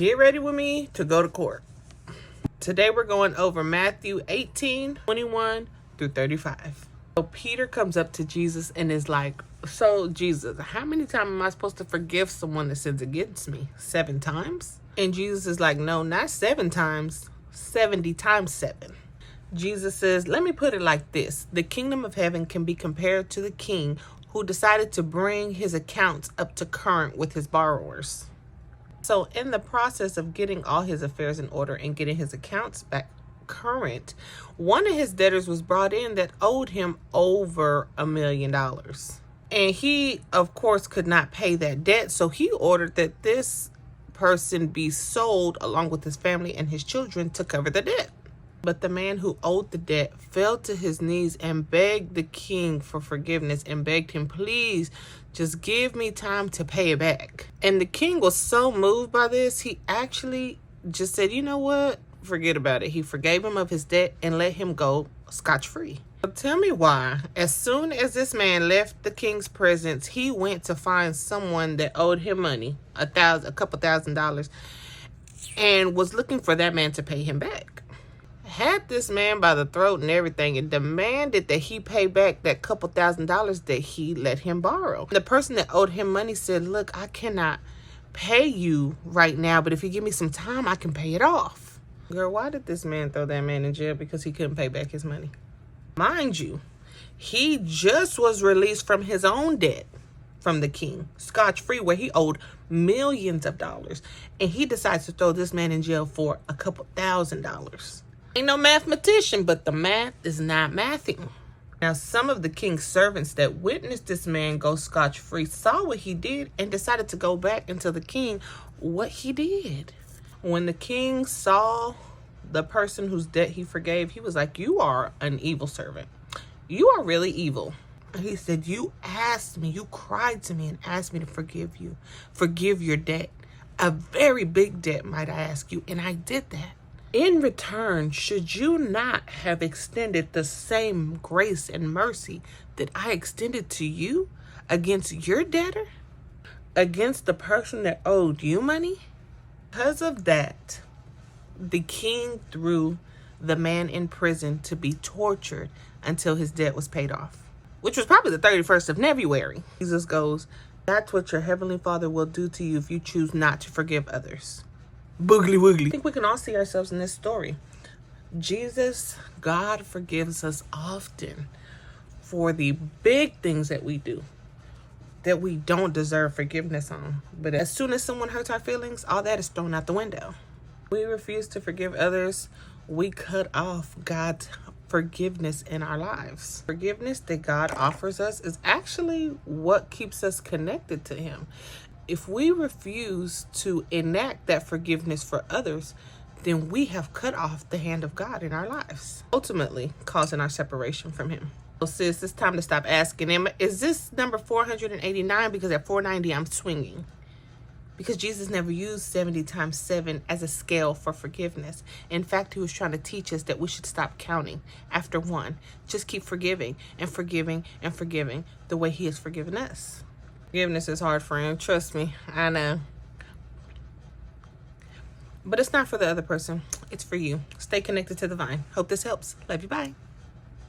Get ready with me to go to court. Today we're going over Matthew 18:21 through 35. So Peter comes up to Jesus and is like, so Jesus, how many times am I supposed to forgive someone that sins against me? 7 times? And Jesus is like, no, not 7 times, 70 times 7. Jesus says, let me put it like this. The kingdom of heaven can be compared to the king who decided to bring his accounts up to current with his borrowers. So in the process of getting all his affairs in order and getting his accounts back current, one of his debtors was brought in that owed him over $1 million. And he, of course, could not pay that debt. So he ordered that this person be sold along with his family and his children to cover the debt. But the man who owed the debt fell to his knees and begged the king for forgiveness and begged him, please, just give me time to pay it back. And the king was so moved by this, he actually just said, you know what? Forget about it. He forgave him of his debt and let him go scotch-free. But tell me why, as soon as this man left the king's presence, he went to find someone that owed him money, a couple $1,000s, and was looking for that man to pay him back. Had this man by the throat and everything and demanded that he pay back that couple $1,000s that he let him borrow. The person that owed him money said, look, I cannot pay you right now, but if you give me some time, I can pay it off. Girl, why did this man throw that man in jail? Because he couldn't pay back his money. Mind you, he just was released from his own debt from the king, scotch-free, where he owed millions of dollars. And he decides to throw this man in jail for a couple $1,000s. Ain't no mathematician, but the math is not mathing. Now, some of the king's servants that witnessed this man go scotch-free saw what he did and decided to go back and tell the king what he did. When the king saw the person whose debt he forgave, he was like, you are an evil servant. You are really evil. And he said, you asked me, you cried to me and asked me to forgive you. Forgive your debt. A very big debt, might I ask you, and I did that. In return, should you not have extended the same grace and mercy that I extended to you against your debtor? Against the person that owed you money? Because of that, the king threw the man in prison to be tortured until his debt was paid off, which was probably the 31st of February. Jesus goes, that's what your heavenly Father will do to you if you choose not to forgive others. Boogly woogly. I think we can all see ourselves in this story. Jesus, God forgives us often for the big things that we do that we don't deserve forgiveness on. But as soon as someone hurts our feelings, all that is thrown out the window. We refuse to forgive others. We cut off God's forgiveness in our lives. Forgiveness that God offers us is actually what keeps us connected to Him. If we refuse to enact that forgiveness for others, then we have cut off the hand of God in our lives, ultimately causing our separation from Him. So sis, it's time to stop asking Him, is this number 489? Because at 490, I'm swinging. Because Jesus never used 70 times 7 as a scale for forgiveness. In fact, He was trying to teach us that we should stop counting after 1. Just keep forgiving and forgiving and forgiving the way He has forgiven us. Forgiveness is hard, friend. Trust me. I know. But it's not for the other person. It's for you. Stay connected to the vine. Hope this helps. Love you. Bye.